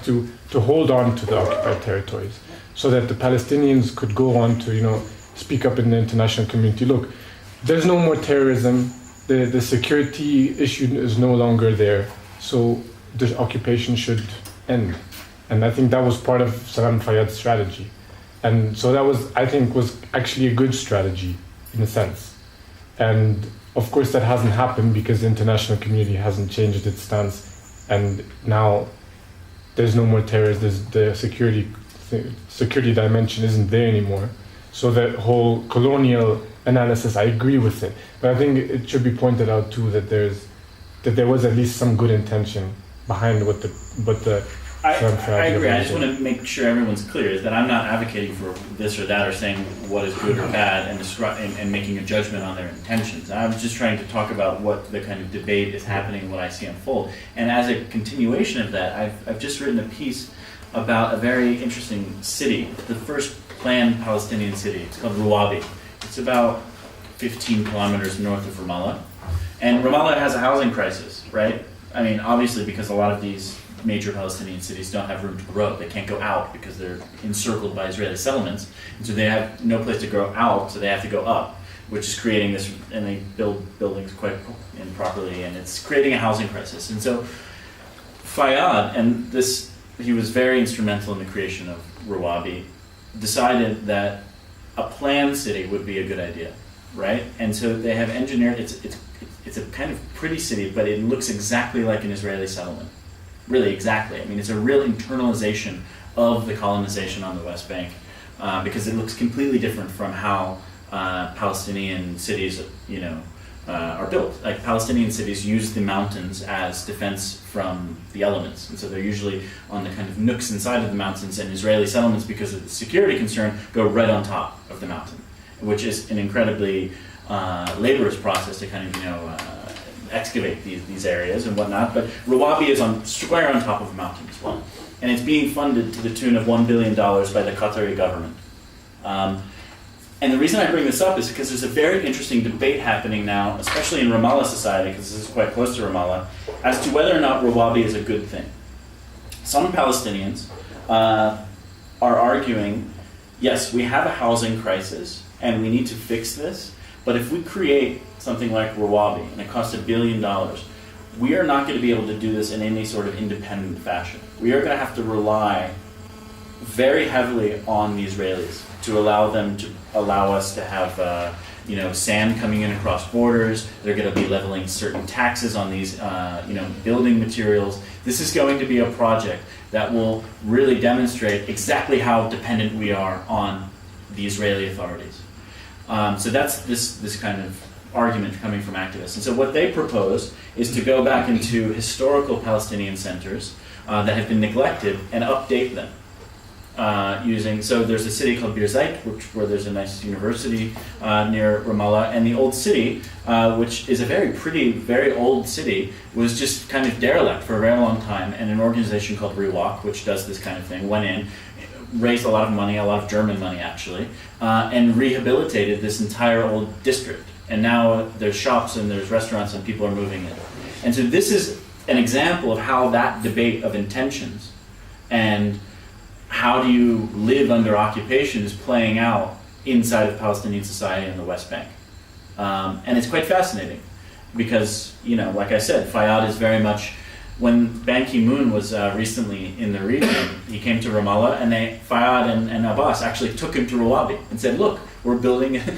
to hold on to the occupied territories, so that the Palestinians could go on to, speak up in the international community. Look, there's no more terrorism. The security issue is no longer there. So the occupation should end. And I think that was part of Salam Fayyad's strategy. And so that was, I think, was actually a good strategy in a sense. And of course that hasn't happened because the international community hasn't changed its stance. And now there's no more terrorists. The security dimension isn't there anymore. So the whole colonial analysis, I agree with it. But I think it should be pointed out too that there was at least some good intention behind what the I agree. I just want to make sure everyone's clear is that I'm not advocating for this or that or saying what is good or bad and making a judgment on their intentions. I'm just trying to talk about what the kind of debate is happening, what I see unfold. And as a continuation of that, I've just written a piece about a very interesting city, the first planned Palestinian city. It's called Ruwabi. It's about 15 kilometers north of Ramallah. And Ramallah has a housing crisis, right? I mean, obviously because a lot of these major Palestinian cities don't have room to grow. They can't go out because they're encircled by Israeli settlements. And so they have no place to grow out, so they have to go up, which is creating this, and they build buildings quite improperly, and it's creating a housing crisis. And so Fayyad, and he was very instrumental in the creation of Ruwabi, decided that a planned city would be a good idea, right? And so they have engineered, it's a kind of pretty city, but it looks exactly like an Israeli settlement. Really, exactly. I mean, it's a real internalization of the colonization on the West Bank because it looks completely different from how Palestinian cities, are built. Like Palestinian cities use the mountains as defense from the elements, and so they're usually on the kind of nooks inside of the mountains. And Israeli settlements, because of the security concern, go right on top of the mountain, which is an incredibly laborious process to kind of excavate these areas and whatnot. But Ruwabi is square on top of a mountain as well, and it's being funded to the tune of $1 billion by the Qatari government. And the reason I bring this up is because there's a very interesting debate happening now, especially in Ramallah society, because this is quite close to Ramallah, as to whether or not Ruwabi is a good thing. Some Palestinians are arguing, yes, we have a housing crisis and we need to fix this, but if we create something like Ruwabi and it costs $1 billion, we are not going to be able to do this in any sort of independent fashion. We are going to have to rely very heavily on the Israelis to allow us to have sand coming in across borders. They're going to be leveling certain taxes on these building materials. This is going to be a project that will really demonstrate exactly how dependent we are on the Israeli authorities. So that's this kind of argument coming from activists. And so what they propose is to go back into historical Palestinian centers that have been neglected and update them. So there's a city called Bir Zayt, where there's a nice university near Ramallah, and the old city, which is a very pretty, very old city, was just kind of derelict for a very long time, and an organization called Rewalk, which does this kind of thing, went in, raised a lot of money, a lot of German money actually, and rehabilitated this entire old district. And now there's shops and there's restaurants and people are moving in. And so this is an example of how that debate of intentions and how do you live under occupation is playing out inside of Palestinian society in the West Bank. And it's quite fascinating because, like I said, Fayyad is very much, when Ban Ki-moon was recently in the region, he came to Ramallah, and Fayyad and Abbas actually took him to Ruwabi and said, look, we're building an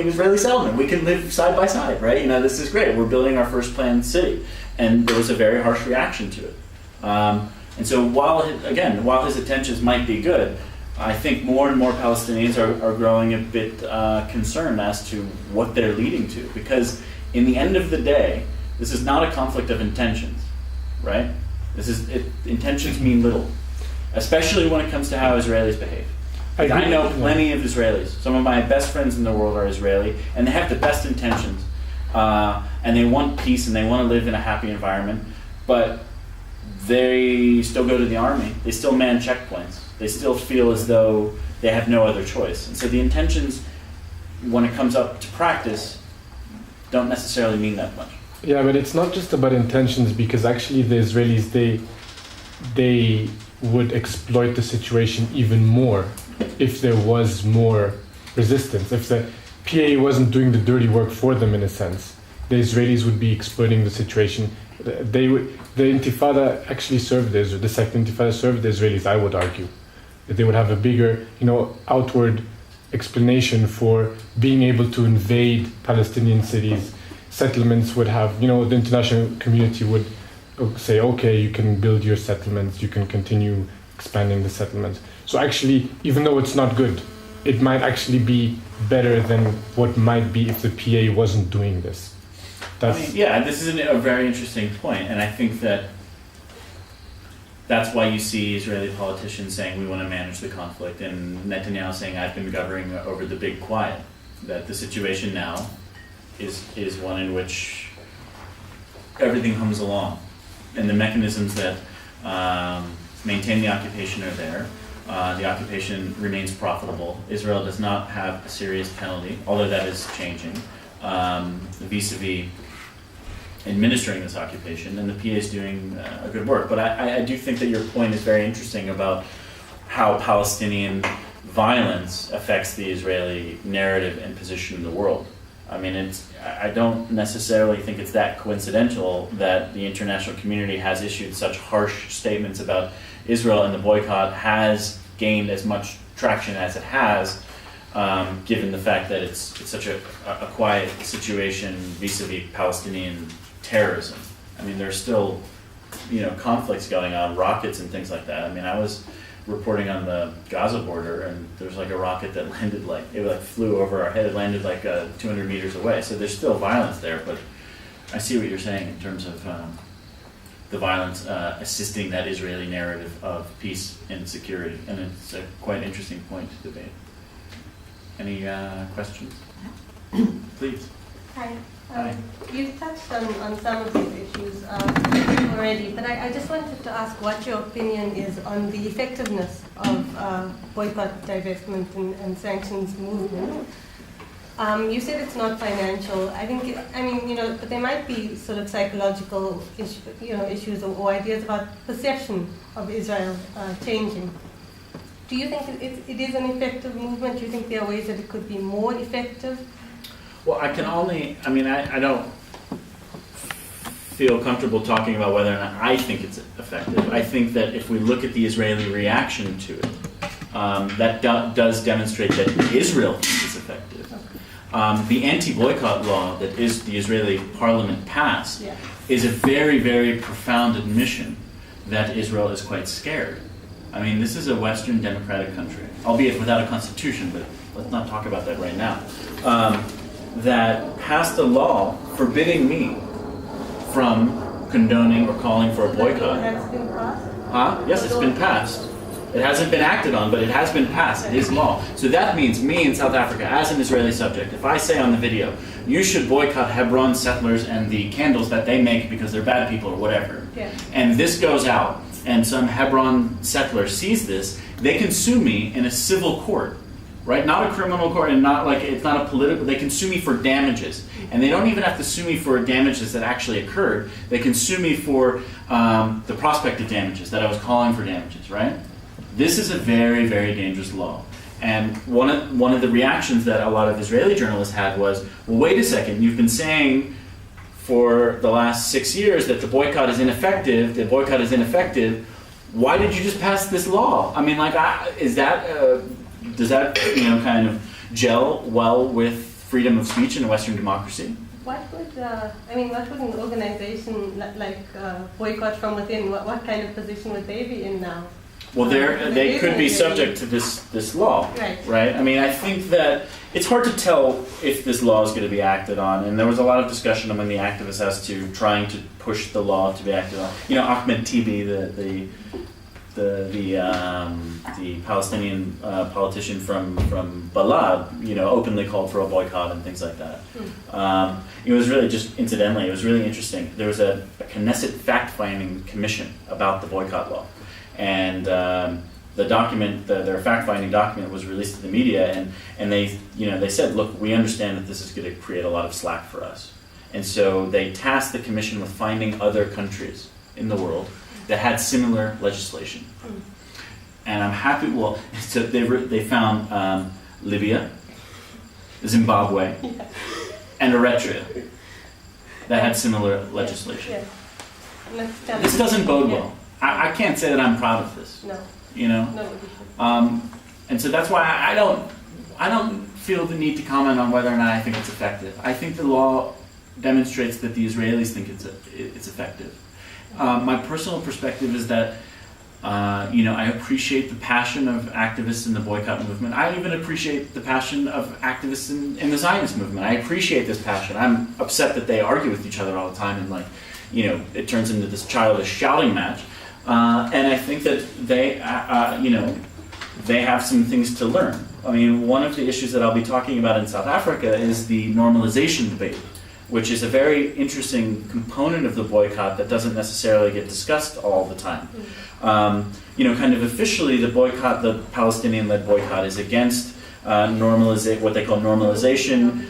Israeli settlement. We can live side by side, right? This is great. We're building our first planned city. And there was a very harsh reaction to it. And so while his intentions might be good, I think more and more Palestinians are growing a bit concerned as to what they're leading to. Because in the end of the day, this is not a conflict of intentions, right? Intentions mean little, especially when it comes to how Israelis behave. I know plenty of Israelis. Some of my best friends in the world are Israeli, and they have the best intentions. And they want peace, and they want to live in a happy environment, but they still go to the army. They still man checkpoints. They still feel as though they have no other choice. And so the intentions, when it comes up to practice, don't necessarily mean that much. Yeah, but it's not just about intentions, because actually the Israelis, they would exploit the situation even more if there was more resistance. If the PA wasn't doing the dirty work for them, in a sense, the Israelis would be exploiting the situation. The Intifada actually served the Second Intifada served the Israelis, I would argue. That they would have a bigger, outward explanation for being able to invade Palestinian cities. Settlements would have, the international community would say, okay, you can build your settlements, you can continue expanding the settlements. So actually, even though it's not good, it might actually be better than what might be if the PA wasn't doing this. This is a very interesting point, and I think that's why you see Israeli politicians saying we want to manage the conflict, and Netanyahu saying I've been governing over the big quiet. That the situation now is one in which everything hums along, and the mechanisms that maintain the occupation are there. The occupation remains profitable. Israel does not have a serious penalty, although that is changing, vis-a-vis administering this occupation, and the PA is doing a good work. But I do think that your point is very interesting about how Palestinian violence affects the Israeli narrative and position in the world. I mean, I don't necessarily think it's that coincidental that the international community has issued such harsh statements about Israel, and the boycott has gained as much traction as it has, given the fact that it's such a quiet situation vis-a-vis Palestinian terrorism. I mean, there's still, conflicts going on, rockets and things like that. I mean, I was reporting on the Gaza border, and there's like a rocket that landed it flew over our head. It landed 200 meters away. So there's still violence there, but I see what you're saying in terms of the violence assisting that Israeli narrative of peace and security, and it's a quite interesting point to debate. Any questions? Please. Hi. Hi. You've touched on some of these issues already, but I just wanted to ask what your opinion is on the effectiveness of boycott, divestment, and sanctions movement. You said it's not financial. But there might be sort of psychological issues or ideas about perception of Israel changing. Do you think it is an effective movement? Do you think there are ways that it could be more effective? Well, I don't feel comfortable talking about whether or not I think it's effective. I think that if we look at the Israeli reaction to it, that does demonstrate that Israel thinks it's effective. The anti-boycott law that the Israeli parliament passed is a very, very profound admission that Israel is quite scared. I mean, this is a Western democratic country, albeit without a constitution, but let's not talk about that right now, that passed a law forbidding me from condoning or calling for a boycott. Has been passed? Yes, it's been passed. It hasn't been acted on, but it has been passed. It is law. So that means me in South Africa, as an Israeli subject, if I say on the video, you should boycott Hebron settlers and the candles that they make because they're bad people or whatever, and this goes out, and some Hebron settler sees this, they can sue me in a civil court, right? Not a criminal court, and it's not a political. They can sue me for damages, and they don't even have to sue me for damages that actually occurred. They can sue me for the prospect of damages, that I was calling for damages, right? This is a very, very dangerous law. And one of the reactions that a lot of Israeli journalists had was, well, wait a second, you've been saying for the last 6 years that the boycott is ineffective, why did you just pass this law? I mean, does that kind of gel well with freedom of speech in a Western democracy? What would an organization like Boycott from Within, what kind of position would they be in now? Well, they could be subject to this law, right? I mean, I think that it's hard to tell if this law is going to be acted on, and there was a lot of discussion among the activists as to trying to push the law to be acted on. Ahmed Tibi, the Palestinian politician from Balad, openly called for a boycott and things like that. It was really just incidentally, it was really interesting. There was a Knesset fact-finding commission about the boycott law. And the document, their fact-finding document, was released to the media, and they said, look, we understand that this is going to create a lot of slack for us, and so they tasked the commission with finding other countries in the world that had similar legislation. And I'm happy, well, so they found Libya, Zimbabwe, and Eritrea that had similar legislation. This doesn't bode well. I can't say that I'm proud of this. No. You know? And so that's why I don't feel the need to comment on whether or not I think it's effective. I think the law demonstrates that the Israelis think it's effective. My personal perspective is that I appreciate the passion of activists in the boycott movement. I even appreciate the passion of activists in the Zionist movement. I appreciate this passion. I'm upset that they argue with each other all the time and it turns into this childish shouting match. And I think that they have some things to learn. I mean, one of the issues that I'll be talking about in South Africa is the normalization debate, which is a very interesting component of the boycott that doesn't necessarily get discussed all the time. Kind of officially, the Palestinian-led boycott is against what they call normalization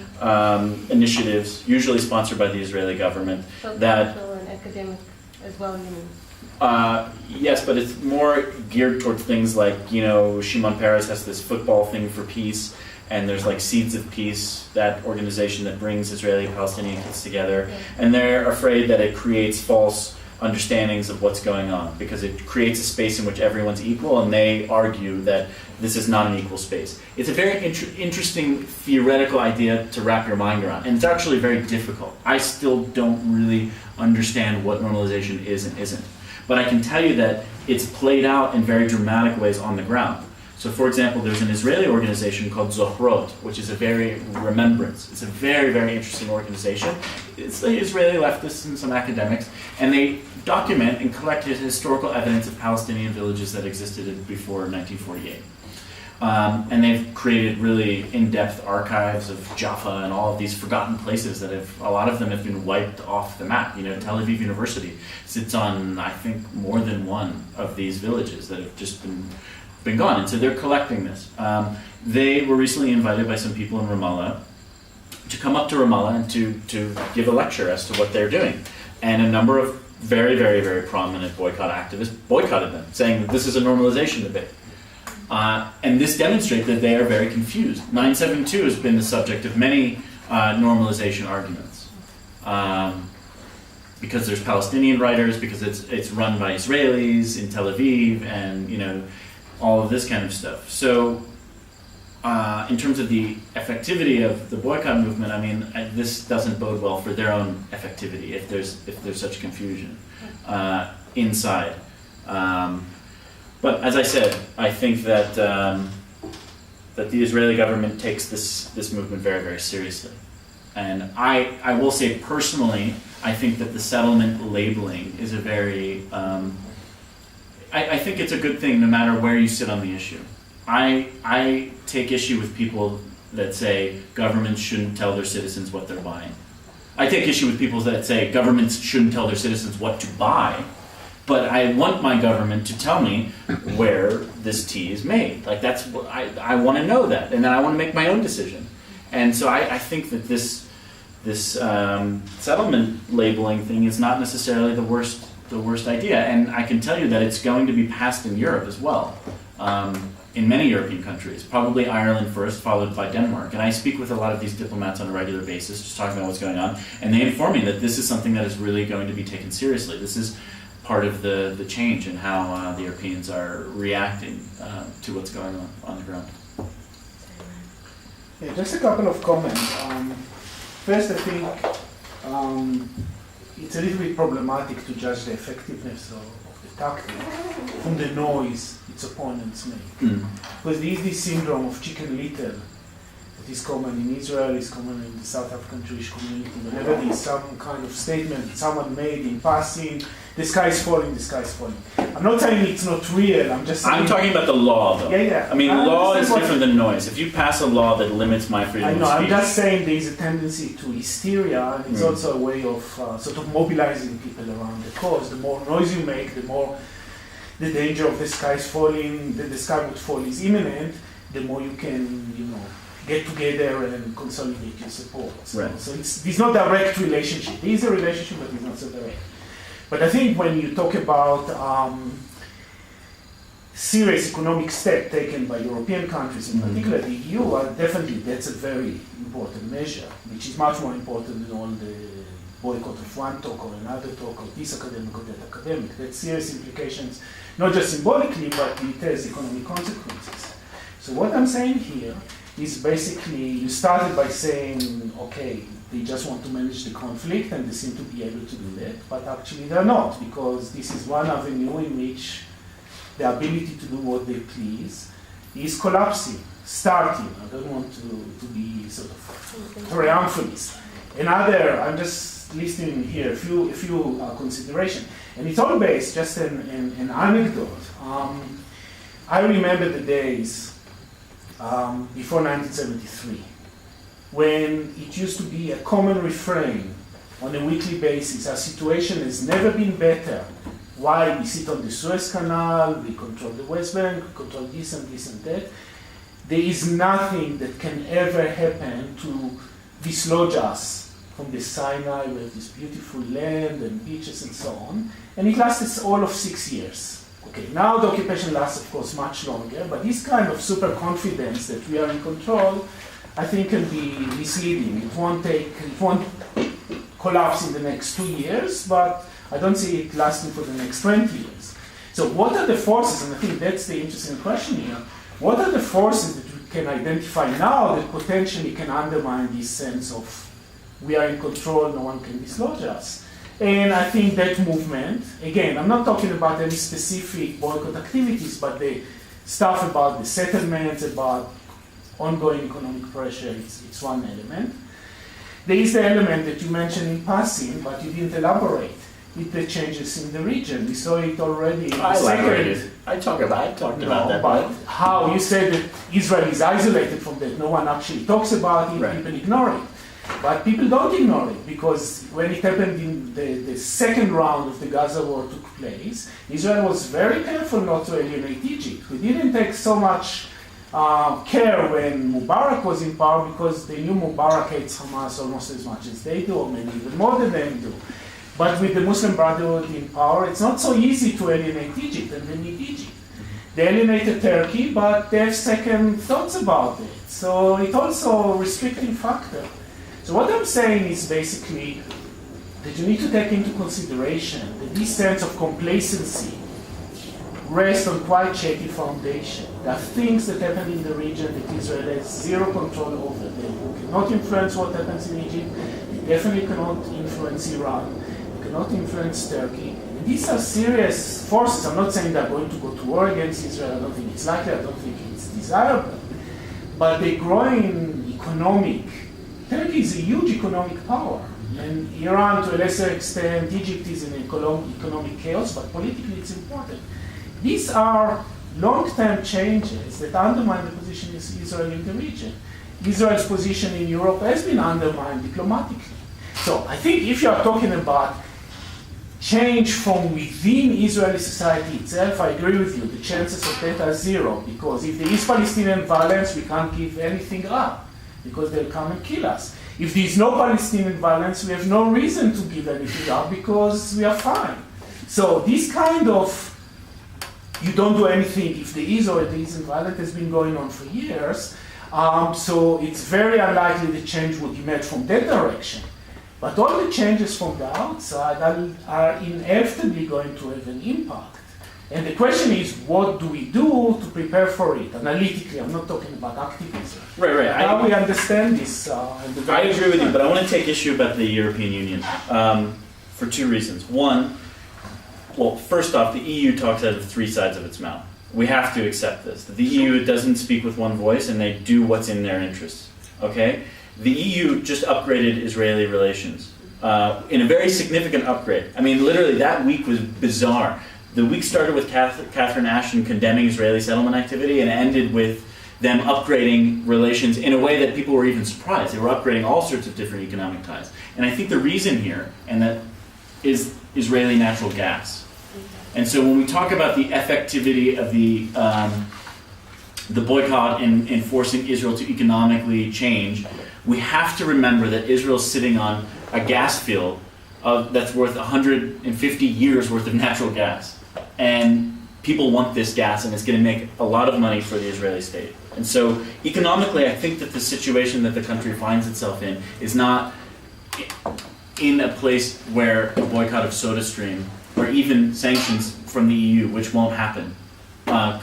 initiatives, usually sponsored by the Israeli government. Social and academic as well, you mean? Yes, but it's more geared towards things like, Shimon Peres has this football thing for peace, and there's like Seeds of Peace, that organization that brings Israeli and Palestinian kids together, and they're afraid that it creates false understandings of what's going on, because it creates a space in which everyone's equal, and they argue that this is not an equal space. It's a very interesting theoretical idea to wrap your mind around, and it's actually very difficult. I still don't really understand what normalization is and isn't. But I can tell you that it's played out in very dramatic ways on the ground. So for example, there's an Israeli organization called Zohrot, which is a very remembrance. It's a very, very interesting organization. It's the Israeli leftists and some academics, and they document and collect historical evidence of Palestinian villages that existed before 1948. And they've created really in-depth archives of Jaffa and all of these forgotten places that a lot of them have been wiped off the map. Tel Aviv University sits on, I think, more than one of these villages that have just been gone. And so they're collecting this. They were recently invited by some people in Ramallah to come up to Ramallah and to give a lecture as to what they're doing. And a number of very, very, very prominent boycott activists boycotted them, saying that this is a normalization debate. And this demonstrates that they are very confused. 972 has been the subject of many normalization arguments. Because there's Palestinian writers, because it's run by Israelis in Tel Aviv, and all of this kind of stuff. So in terms of the effectivity of the boycott movement, I mean, this doesn't bode well for their own effectivity if there's such confusion inside. But as I said, I think that that the Israeli government takes this movement very, very seriously. And I will say personally, I think that the settlement labeling is a very, I think it's a good thing no matter where you sit on the issue. I take issue with people that say governments shouldn't tell their citizens what they're buying. I take issue with people that say governments shouldn't tell their citizens what to buy. But I want my government to tell me where this tea is made. Like that's what I want to know that, and then I want to make my own decision. And so I think that this settlement labeling thing is not necessarily the worst idea. And I can tell you that it's going to be passed in Europe as well, in many European countries. Probably Ireland first, followed by Denmark. And I speak with a lot of these diplomats on a regular basis, just talking about what's going on, and they inform me that this is something that is really going to be taken seriously. This is part of the change in how the Europeans are reacting to what's going on the ground. Yeah, just a couple of comments. First, I think it's a little bit problematic to judge the effectiveness of the tactic from the noise its opponents make. Because there is this syndrome of chicken little that is common in Israel, is common in the South African Jewish community. Whenever there is some kind of statement that someone made in passing, the sky is falling, the sky is falling. I'm not saying it's not real, I'm just saying... I'm talking about the law, though. Yeah. I mean, law is different than noise. If you pass a law that limits my freedom of speech... I'm just saying there is a tendency to hysteria, and it's also a way of sort of mobilizing people around the cause. The more noise you make, the more the danger of the sky is falling, that the sky would fall is imminent, the more you can, get together and consolidate your support. So it's not a direct relationship. There is a relationship, but it's not so direct. But I think when you talk about serious economic step taken by European countries, in particular the EU, definitely that's a very important measure, which is much more important than all the boycott of one talk or another talk, or this academic or that academic. That's serious implications, not just symbolically, but it has economic consequences. So what I'm saying here is basically, you started by saying, okay, they just want to manage the conflict and they seem to be able to do that, but actually they're not, because this is one avenue in which the ability to do what they please is collapsing, starting. I don't want to be sort of triumphalist. Another, I'm just listing here a few considerations, and it's all based, just an anecdote. I remember the days before 1973, when it used to be a common refrain on a weekly basis, our situation has never been better. Why? We sit on the Suez Canal, we control the West Bank, we control this and this and that. There is nothing that can ever happen to dislodge us from the Sinai. We have this beautiful land and beaches and so on. And it lasted all of 6 years. Okay, now the occupation lasts, of course, much longer, but this kind of super confidence that we are in control, I think, can be misleading. It won't collapse in the next 2 years, but I don't see it lasting for the next 20 years. So what are the forces, and I think that's the interesting question here, what are the forces that we can identify now that potentially can undermine this sense of we are in control, no one can dislodge us? And I think that movement, again, I'm not talking about any specific boycott activities, but the stuff about the settlements, about ongoing economic pressure, it's one element. There is the element that you mentioned in passing, but you didn't elaborate. With the changes in the region, we saw it already. I talked about that. But how you said that Israel is isolated from that, no one actually talks about it. Right. People ignore it. But people don't ignore it, because when it happened in the second round of the Gaza war took place, Israel was very careful not to alienate Egypt. We didn't take so much care when Mubarak was in power, because they knew Mubarak hates Hamas almost as much as they do, or maybe even more than they do. But with the Muslim Brotherhood in power, it's not so easy to alienate Egypt, and they need Egypt. They alienated Turkey, but they have second thoughts about it. So it's also a restricting factor. So what I'm saying is basically that you need to take into consideration that this sense of complacency rests on quite shaky foundation. There are things that happen in the region that Israel has zero control over. They cannot influence what happens in Egypt. They definitely cannot influence Iran. Not influence Turkey. And these are serious forces. I'm not saying they're going to go to war against Israel. I don't think it's likely. I don't think it's desirable. But they're growing economic. Turkey is a huge economic power. And Iran, to a lesser extent, Egypt is in economic chaos, but politically it's important. These are long-term changes that undermine the position of Israel in the region. Israel's position in Europe has been undermined diplomatically. So I think if you are talking about change from within Israeli society itself, I agree with you. The chances of that are zero, because if there is Palestinian violence, we can't give anything up, because they'll come and kill us. If there is no Palestinian violence, we have no reason to give anything up, because we are fine. So this kind of, you don't do anything if there is or there isn't violence, has been going on for years. So it's very unlikely the change would emerge from that direction. But all the changes from the outside are inevitably going to have an impact. And the question is, what do we do to prepare for it? Analytically, I'm not talking about activism. Right. How we understand this. I agree with you, but I want to take issue about the European Union for two reasons. One, well, first off, the EU talks out of three sides of its mouth. We have to accept this. The EU doesn't speak with one voice, and they do what's in their interests. Okay? The EU just upgraded Israeli relations in a very significant upgrade. I mean, literally, that week was bizarre. The week started with Catherine Ashton condemning Israeli settlement activity and ended with them upgrading relations in a way that people were even surprised. They were upgrading all sorts of different economic ties. And I think the reason here, and that is Israeli natural gas. And so when we talk about the effectivity of the boycott in forcing Israel to economically change, we have to remember that Israel's sitting on a gas field that's worth 150 years worth of natural gas. And people want this gas, and it's going to make a lot of money for the Israeli state. And so economically, I think that the situation that the country finds itself in is not in a place where a boycott of SodaStream or even sanctions from the EU, which won't happen,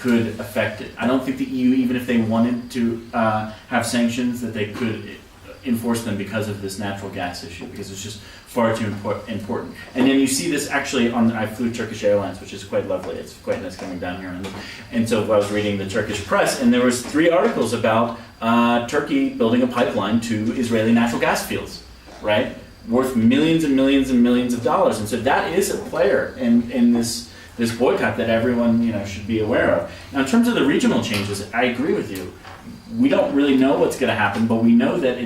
could affect it. I don't think the EU, even if they wanted to have sanctions, that they could enforce them because of this natural gas issue, because it's just far too important. And then you see this actually I flew Turkish Airlines, which is quite lovely. It's quite nice coming down here. And so I was reading the Turkish press, and there was 3 articles about Turkey building a pipeline to Israeli natural gas fields, right? Worth millions and millions and millions of dollars. And so that is a player in this boycott that everyone should be aware of. Now, in terms of the regional changes, I agree with you. We don't really know what's going to happen, but we know that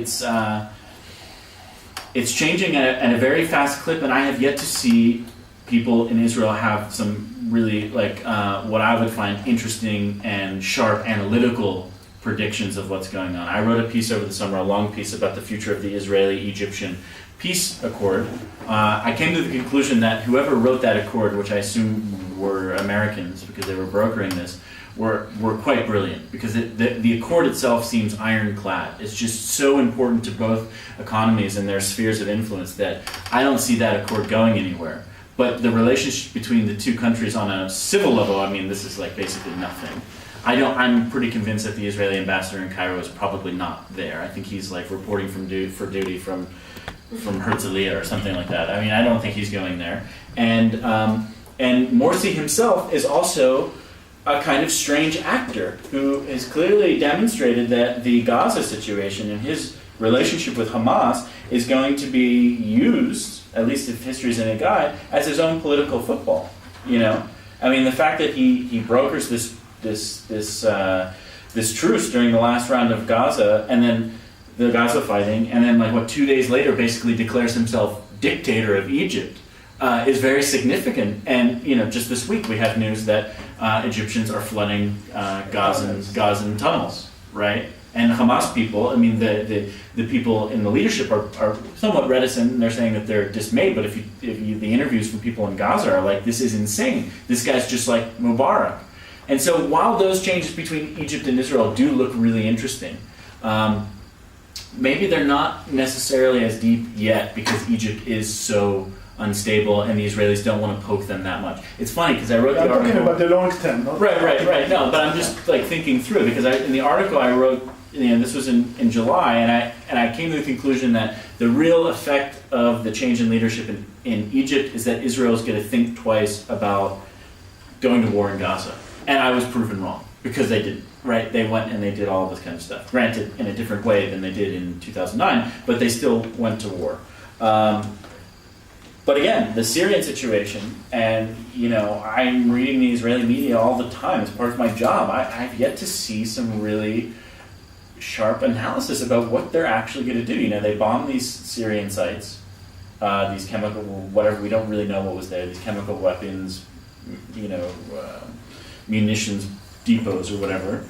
it's changing at a very fast clip, and I have yet to see people in Israel have some really what I would find interesting and sharp analytical predictions of what's going on. I wrote a piece over the summer, a long piece about the future of the Israeli-Egyptian peace accord. I came to the conclusion that whoever wrote that accord, which I assume were Americans because they were brokering this, were quite brilliant, because the accord itself seems ironclad. It's just so important to both economies and their spheres of influence that I don't see that accord going anywhere. But the relationship between the two countries on a civil level, I mean, this is basically nothing. I'm pretty convinced that the Israeli ambassador in Cairo is probably not there. I think he's reporting for duty from Herzliya or something like that. I mean, I don't think he's going there. And Morsi himself is also a kind of strange actor who has clearly demonstrated that the Gaza situation and his relationship with Hamas is going to be used, at least if history is any guide, as his own political football. I mean, the fact that he brokers this truce during the last round of Gaza, and then the Gaza fighting, and then 2 days later basically declares himself dictator of Egypt, is very significant. And just this week we have news that Egyptians are flooding Gazan tunnels, right? And Hamas people, I mean, the people in the leadership are somewhat reticent, and they're saying that they're dismayed. But if you the interviews from people in Gaza are this is insane. This guy's just like Mubarak. And so while those changes between Egypt and Israel do look really interesting, maybe they're not necessarily as deep yet, because Egypt is so unstable and the Israelis don't want to poke them that much. It's funny because I wrote the article. I'm talking about the long term, not right. No, but I'm just thinking through, because in the article I wrote, this was in July, and I came to the conclusion that the real effect of the change in leadership in Egypt is that Israel is going to think twice about going to war in Gaza, and I was proven wrong, because they didn't. Right, they went and they did all this kind of stuff. Granted, in a different way than they did in 2009, but they still went to war. But again, the Syrian situation, and I'm reading the Israeli media all the time as part of my job. I've yet to see some really sharp analysis about what they're actually going to do. They bomb these Syrian sites, these chemical, whatever, we don't really know what was there, these chemical weapons, munitions depots or whatever.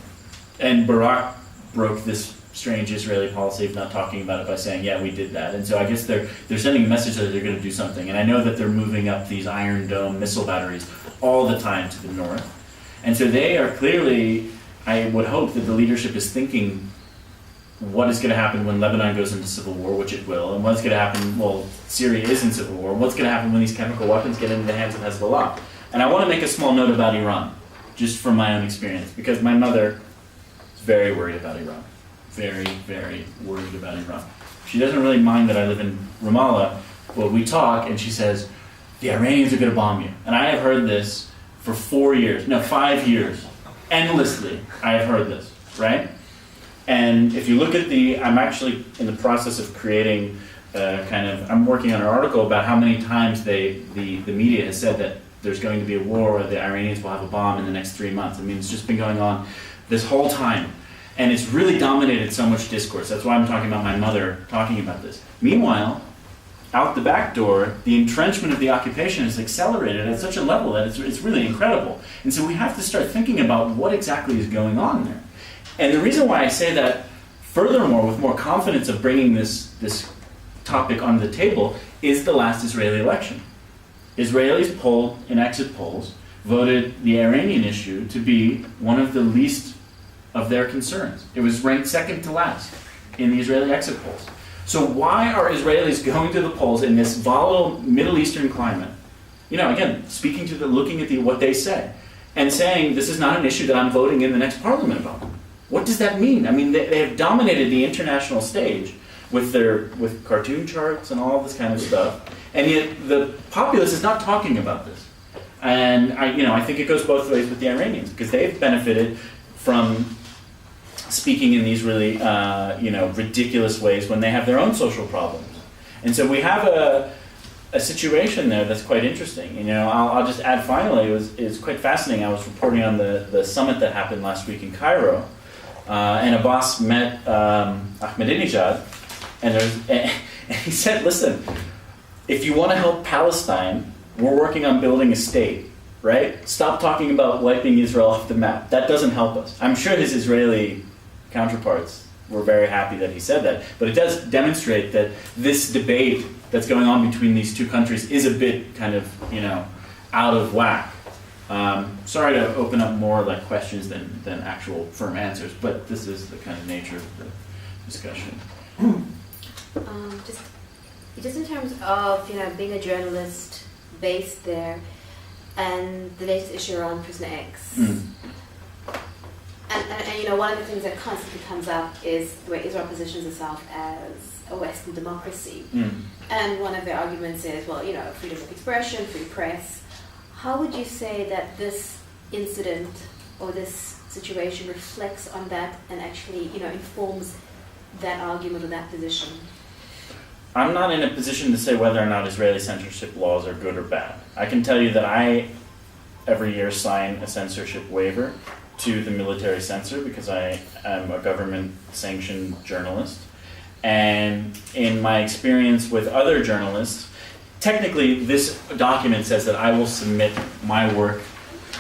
And Barak broke this strange Israeli policy of not talking about it by saying, yeah, we did that. And so I guess they're sending a message that they're going to do something. And I know that they're moving up these Iron Dome missile batteries all the time to the north. And so they are clearly, I would hope that the leadership is thinking what is going to happen when Lebanon goes into civil war, which it will, and what's going to happen, Syria is in civil war, what's going to happen when these chemical weapons get into the hands of Hezbollah. And I want to make a small note about Iran, just from my own experience, because my mother is very worried about Iran. Very, very worried about Iran. She doesn't really mind that I live in Ramallah. Well, we talk, and she says, the Iranians are going to bomb you. And I have heard this for 5 years. Endlessly, I have heard this, right? And if you look at I'm actually in the process of creating I'm working on an article about how many times the media has said that there's going to be a war or the Iranians will have a bomb in the next 3 months. I mean, it's just been going on this whole time. And it's really dominated so much discourse. That's why I'm talking about my mother talking about this. Meanwhile, out the back door, the entrenchment of the occupation has accelerated at such a level that it's really incredible. And so we have to start thinking about what exactly is going on there. And the reason why I say that, furthermore, with more confidence of bringing this topic on the table, is the last Israeli election. Israelis polled in exit polls voted the Iranian issue to be one of the least of their concerns. It was ranked second to last in the Israeli exit polls. So why are Israelis going to the polls in this volatile Middle Eastern climate? You know, again, looking at what they say, and saying this is not an issue that I'm voting in the next parliament about. What does that mean? I mean, they have dominated the international stage with cartoon charts and all this kind of stuff, and yet the populace is not talking about this. And I think it goes both ways with the Iranians, because they've benefited from speaking in these really ridiculous ways when they have their own social problems. And so we have a situation there that's quite interesting. You know, I'll just add finally, it's quite fascinating. I was reporting on the summit that happened last week in Cairo, and Abbas met Ahmadinejad, and he said, listen, if you want to help Palestine, we're working on building a state, right? Stop talking about wiping Israel off the map. That doesn't help us. I'm sure his Israeli counterparts were very happy that he said that, but it does demonstrate that this debate that's going on between these two countries is a bit kind of, out of whack. Sorry to open up more like questions than actual firm answers, but this is the kind of nature of the discussion. Just in terms of being a journalist based there, and the latest issue around Prisoner X. And one of the things that constantly comes up is the way Israel positions itself as a Western democracy. And one of the arguments is, well, freedom of expression, free press. How would you say that this incident or this situation reflects on that and actually, informs that argument or that position? I'm not in a position to say whether or not Israeli censorship laws are good or bad. I can tell you that I, every year, sign a censorship waiver to the military censor because I am a government-sanctioned journalist. And in my experience with other journalists, technically this document says that I will submit my work,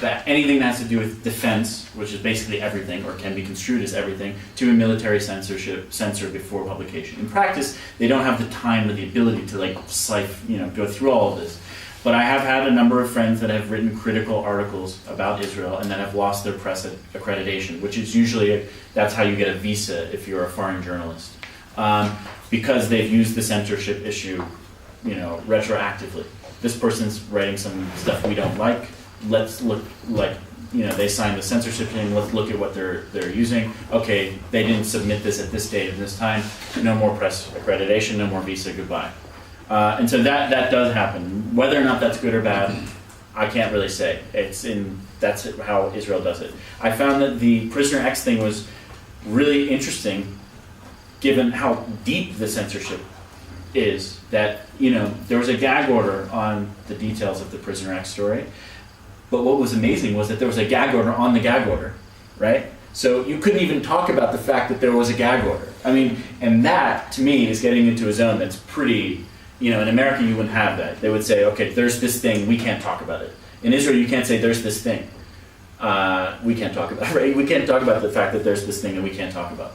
that anything that has to do with defense, which is basically everything, or can be construed as everything, to a military censor before publication. In practice, they don't have the time or the ability to go through all of this. But I have had a number of friends that have written critical articles about Israel and that have lost their press accreditation, which is usually, that's how you get a visa if you're a foreign journalist. Because they've used the censorship issue, retroactively. This person's writing some stuff we don't like. Let's look like, they signed the censorship thing. Let's look at what they're using. Okay, they didn't submit this at this date and this time. No more press accreditation, no more visa, goodbye. And so that does happen. Whether or not that's good or bad, I can't really say. That's how Israel does it. I found that the Prisoner X thing was really interesting, given how deep the censorship is. That there was a gag order on the details of the Prisoner X story, but what was amazing was that there was a gag order on the gag order, right? So you couldn't even talk about the fact that there was a gag order. I mean, and that to me is getting into a zone that's pretty. In America, you wouldn't have that. They would say, okay, there's this thing, we can't talk about it. In Israel, you can't say there's this thing. We can't talk about it, right? We can't talk about the fact that there's this thing and we can't talk about.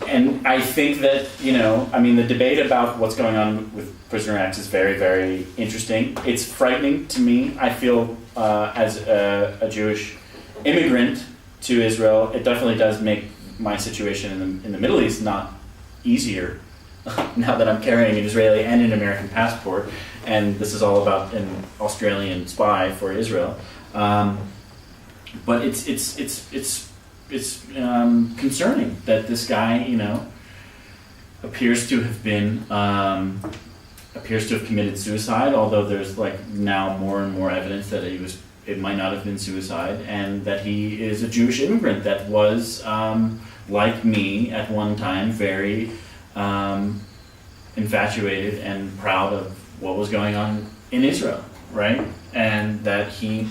And I think that, the debate about what's going on with Prisoner X is very, very interesting. It's frightening to me. I feel as a Jewish immigrant to Israel, it definitely does make my situation in the Middle East not easier. Now that I'm carrying an Israeli and an American passport, and this is all about an Australian spy for Israel, but it's concerning that this guy, appears to have committed suicide. Although there's now more and more evidence that it might not have been suicide, and that he is a Jewish immigrant that was like me at one time, very infatuated and proud of what was going on in Israel, right? And that he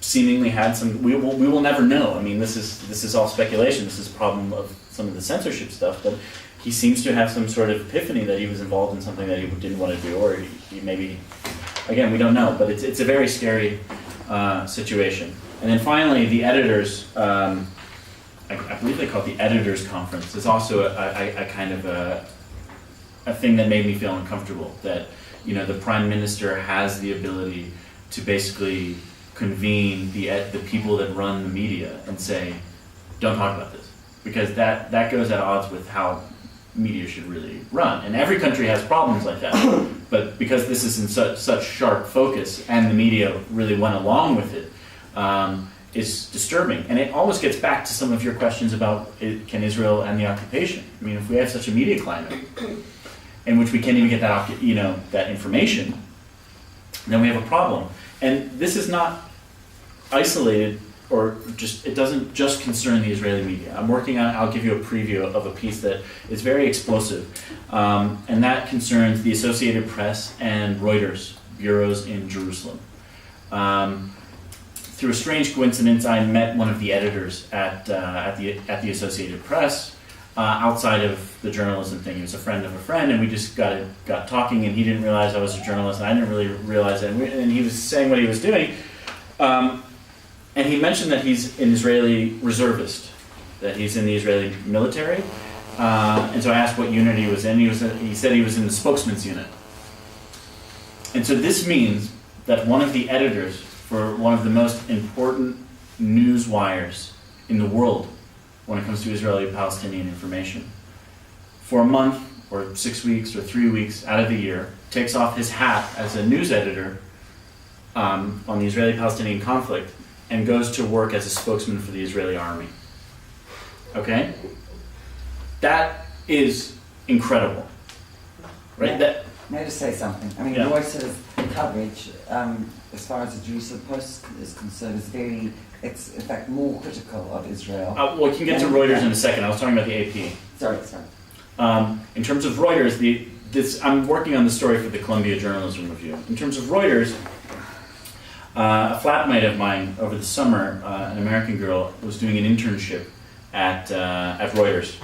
seemingly had some. We will never know. I mean, this is all speculation. This is a problem of some of the censorship stuff, but he seems to have some sort of epiphany that he was involved in something that he didn't want to do, or he maybe. Again, we don't know, but it's a very scary situation. And then finally, the editors. I believe they call it the Editors Conference. It's also a kind of a thing that made me feel uncomfortable, that, the prime minister has the ability to basically convene the people that run the media and say, don't talk about this, because that goes at odds with how media should really run. And every country has problems like that, but because this is in such sharp focus, and the media really went along with it, is disturbing. And it almost gets back to some of your questions about can Israel end the occupation. I mean, if we have such a media climate in which we can't even get that information, then we have a problem. And this is not isolated, or it doesn't just concern the Israeli media. I'll give you a preview of a piece that is very explosive, and that concerns the Associated Press and Reuters bureaus in Jerusalem. Through a strange coincidence, I met one of the editors at the Associated Press outside of the journalism thing. He was a friend of a friend, and we just got talking, and he didn't realize I was a journalist, and I didn't really realize it, and he was saying what he was doing. And he mentioned that he's an Israeli reservist, that he's in the Israeli military. And so I asked what unit he was in. He said he was in the spokesman's unit. And so this means that one of the editors for one of the most important news wires in the world when it comes to Israeli-Palestinian information, for a month or 6 weeks or 3 weeks out of the year, takes off his hat as a news editor on the Israeli-Palestinian conflict, and goes to work as a spokesman for the Israeli army. Okay? That is incredible. Right? May I just say something? I mean, Yeah. Reuters' coverage, as far as the Jerusalem Post is concerned, it's in fact more critical of Israel. Well, we can get to Reuters in a second. I was talking about the AP. Sorry. In terms of Reuters, I'm working on the story for the Columbia Journalism Review. In terms of Reuters, a flatmate of mine over the summer, an American girl, was doing an internship at Reuters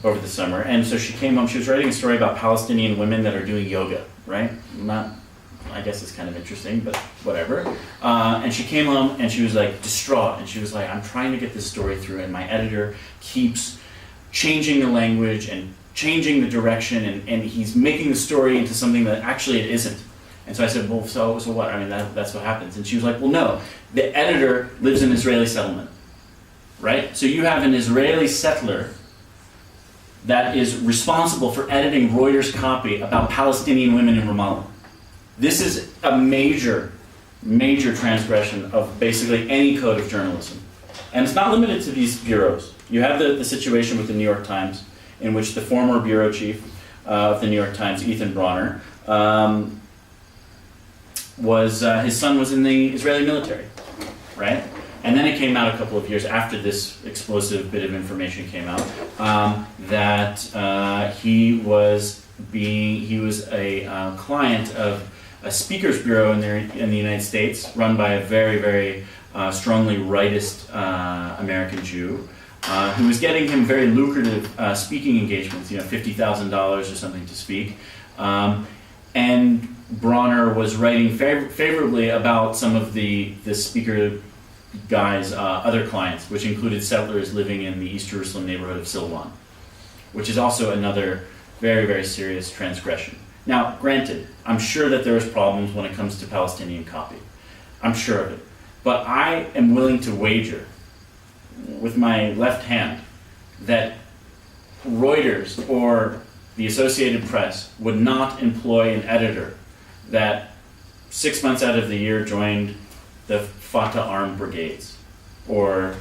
over the summer, and so she came home. She was writing a story about Palestinian women that are doing yoga, right? I guess it's kind of interesting, but whatever. And she came home and she was like distraught, and she was like, I'm trying to get this story through, and my editor keeps changing the language and changing the direction, and he's making the story into something that actually it isn't. And so I said, well, so what? I mean, that's what happens. And she was like, well, no, the editor lives in an Israeli settlement, right? So you have an Israeli settler that is responsible for editing Reuters' copy about Palestinian women in Ramallah. This is a major, major transgression of basically any code of journalism. And it's not limited to these bureaus. You have the situation with the New York Times, in which the former bureau chief of the New York Times, Ethan Bronner, his son was in the Israeli military, right? And then it came out a couple of years after this explosive bit of information came out that he was a client of a speakers bureau in the United States, run by a very, very strongly rightist American Jew, who was getting him very lucrative speaking engagements, $50,000 or something to speak, and Bronner was writing favorably about some of the speaker guy's other clients, which included settlers living in the East Jerusalem neighborhood of Silwan, which is also another very, very serious transgression. Now, granted, I'm sure that there's problems when it comes to Palestinian copy. I'm sure of it. But I am willing to wager with my left hand that Reuters or the Associated Press would not employ an editor that 6 months out of the year joined the Fatah armed brigades, or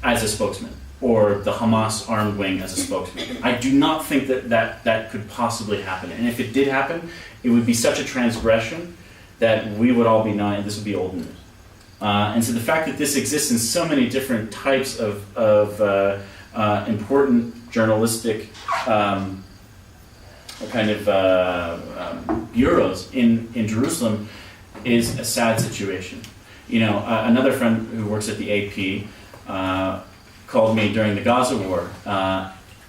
as a spokesman, or the Hamas armed wing as a spokesman. I do not think that could possibly happen. And if it did happen, it would be such a transgression that we would all be knowing this would be old news. And so the fact that this exists in so many different types of important journalistic bureaus in Jerusalem is a sad situation. Another friend who works at the AP called me during the Gaza war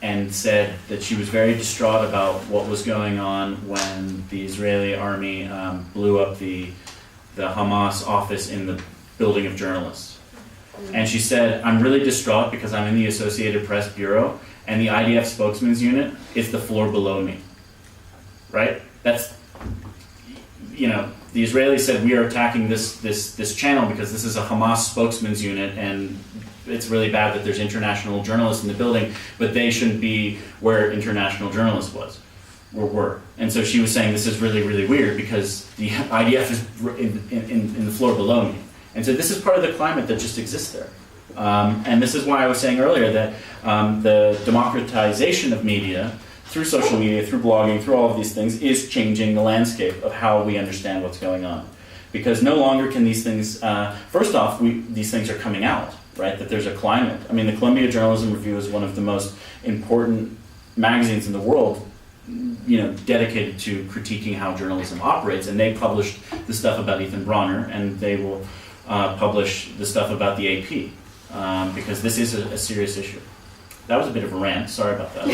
and said that she was very distraught about what was going on when the Israeli army blew up the Hamas office in the building of journalists. And she said, I'm really distraught because I'm in the Associated Press bureau, and the IDF spokesman's unit is the floor below me, right? That's, you know, the Israelis said we are attacking this channel because this is a Hamas spokesman's unit, and it's really bad that there's international journalists in the building, but they shouldn't be where international journalists were. And so she was saying this is really, really weird because the IDF is in the floor below me. And so this is part of the climate that just exists there. And this is why I was saying earlier that the democratization of media through social media, through blogging, through all of these things is changing the landscape of how we understand what's going on. Because no longer can these things, first off, these things are coming out, right? That there's a climate. I mean, the Columbia Journalism Review is one of the most important magazines in the world, you know, dedicated to critiquing how journalism operates, and they published the stuff about Ethan Bronner, and they will publish the stuff about the AP, because this is a serious issue. That was a bit of a rant, sorry about that.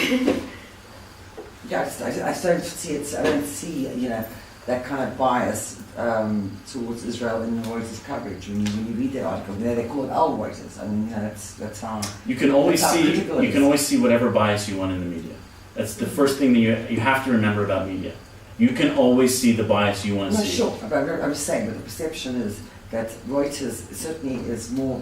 Yeah, I don't see it. I don't see, you know, that kind of bias towards Israel in the Reuters coverage. When you read their article, they call it Al Reuters. I mean, you know, that's how you can always see. You can always see whatever bias you want in the media. That's the first thing that you have to remember about media. You can always see the bias you want to see. Sure, but I'm just saying, but the perception is that Reuters certainly is more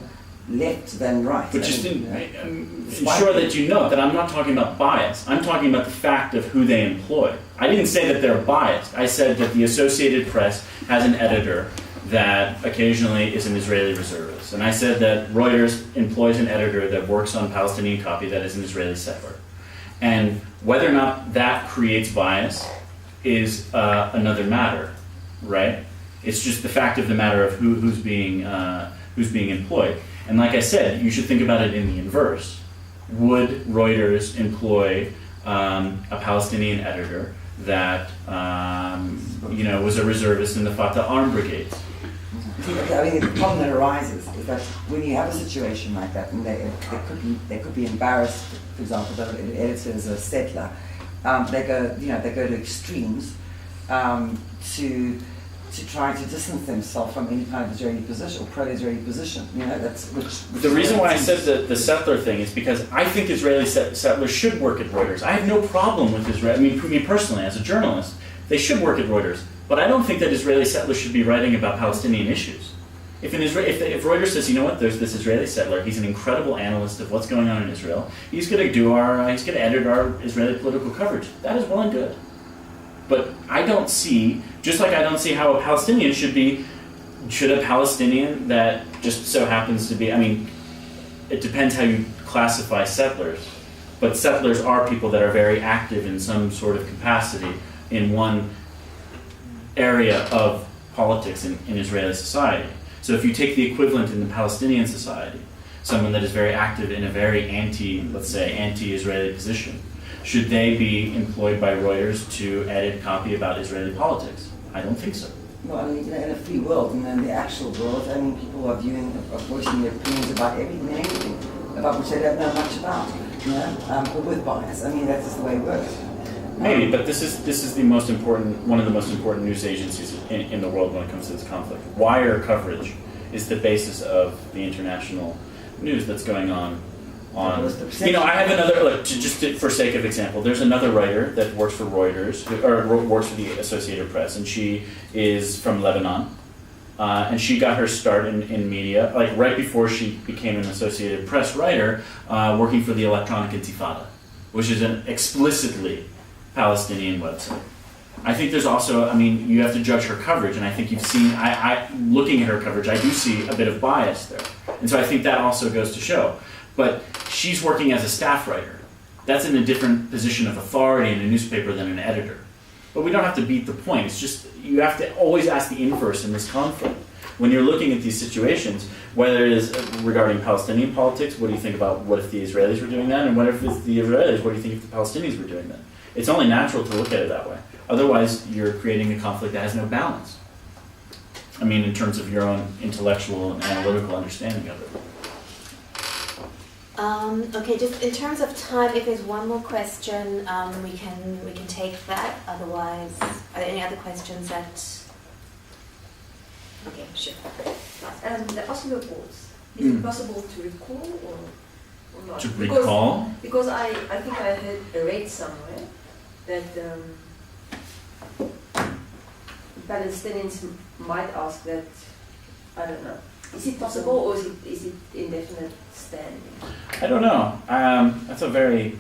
left than right. But just ensure that you know that I'm not talking about bias. I'm talking about the fact of who they employ. I didn't say that they're biased. I said that the Associated Press has an editor that occasionally is an Israeli reservist. And I said that Reuters employs an editor that works on Palestinian copy that is an Israeli settler. And whether or not that creates bias is another matter, right? It's just the fact of the matter of who's being employed. And like I said, you should think about it in the inverse. Would Reuters employ a Palestinian editor that was a reservist in the Fatah armed brigades? I mean, the problem that arises is that when you have a situation like that, and they could be embarrassed. For example, the editor is a settler. They go to extremes to try to distance themselves from any kind of Israeli position or pro-Israeli position. You know, which the reason why I said the settler thing is because I think Israeli settlers should work at Reuters. I have no problem with Israel. I mean, me personally, as a journalist, they should work at Reuters. But I don't think that Israeli settlers should be writing about Palestinian issues. If Reuters says, you know what, there's this Israeli settler, he's an incredible analyst of what's going on in Israel. He's going to edit our Israeli political coverage. That is well and good. But I don't see, just like I don't see how a Palestinian should a Palestinian that just so happens to be, I mean, it depends how you classify settlers. But settlers are people that are very active in some sort of capacity in one area of politics in Israeli society. So if you take the equivalent in the Palestinian society, someone that is very active in a very anti-Israeli position, should they be employed by Reuters to edit copy about Israeli politics? I don't think so. Well, I mean, in a free world, and in the actual world, I mean, people are voicing their opinions about everything and anything about which they don't know much about, you know, but with bias. I mean, that's just the way it works. Maybe, but this is the most important, one of the most important news agencies in the world when it comes to this conflict. Wire coverage is the basis of the international news that's going on. You know, I have another, for sake of example, there's another writer that works for Reuters, or works for the Associated Press, and she is from Lebanon. And she got her start in media, like right before she became an Associated Press writer, working for the Electronic Intifada, which is an explicitly Palestinian website. I think there's also, I mean, you have to judge her coverage, and I think you've seen, looking at her coverage, I do see a bit of bias there. And so I think that also goes to show. But she's working as a staff writer. That's in a different position of authority in a newspaper than an editor. But we don't have to beat the point. It's just, you have to always ask the inverse in this conflict. When you're looking at these situations, whether it is regarding Palestinian politics, what do you think about what if the Israelis were doing that? And what if it's the Israelis, what do you think if the Palestinians were doing that? It's only natural to look at it that way. Otherwise, you're creating a conflict that has no balance. I mean, in terms of your own intellectual and analytical understanding of it. Okay, just in terms of time, if there's one more question, we can take that. Otherwise, are there any other questions that? Okay, sure. The Oslo Accords, is it possible to recall or? or not? To recall? Because I think I read somewhere that Palestinians might ask that, I don't know, is it possible or is it indefinite standing? I don't know. That's a very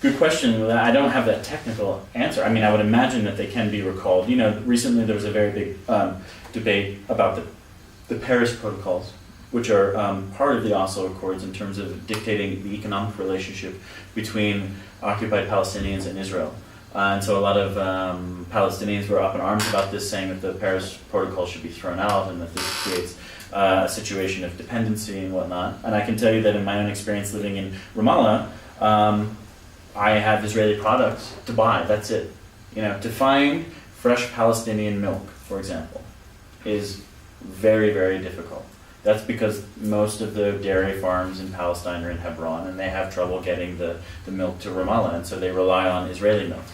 good question. I don't have that technical answer. I mean, I would imagine that they can be recalled. You know, recently there was a very big debate about the Paris Protocols, which are part of the Oslo Accords in terms of dictating the economic relationship between occupied Palestinians and Israel. And so a lot of Palestinians were up in arms about this, saying that the Paris Protocol should be thrown out and that this creates a situation of dependency and whatnot. And I can tell you that in my own experience living in Ramallah, I have Israeli products to buy. That's it. You know, to find fresh Palestinian milk, for example, is very, very difficult. That's because most of the dairy farms in Palestine are in Hebron, and they have trouble getting the milk to Ramallah, and so they rely on Israeli milk.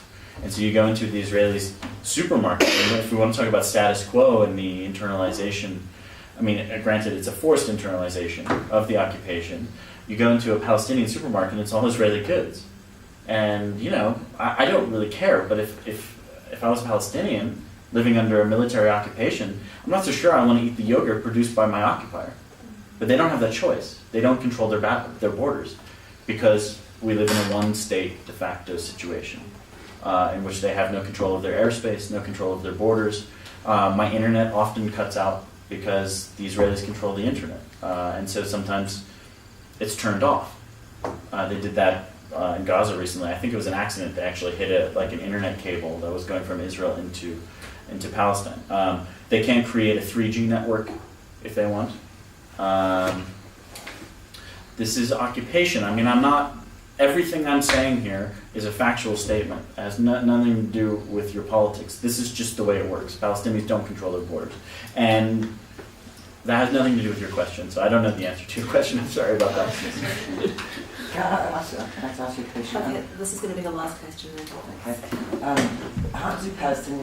And so you go into the Israeli supermarket, and if we want to talk about status quo and the internalization, I mean, granted, it's a forced internalization of the occupation. You go into a Palestinian supermarket, and it's all Israeli goods. And, you know, I don't really care, but if I was a Palestinian living under a military occupation, I'm not so sure I want to eat the yogurt produced by my occupier. But they don't have that choice. They don't control their borders because we live in a one-state de facto situation in which they have no control of their airspace, no control of their borders. My internet often cuts out because the Israelis control the internet. And so sometimes it's turned off. They did that in Gaza recently. I think it was an accident. They actually hit an internet cable that was going from Israel into Palestine. They can't create a 3G network if they want. This is occupation. I mean, everything I'm saying here is a factual statement. It has nothing to do with your politics. This is just the way it works. Palestinians don't control their borders. And that has nothing to do with your question, so I don't know the answer to your question. I'm sorry about that. Can I ask you a question? Okay, this is going to be the last question then. Okay. How do Palestinians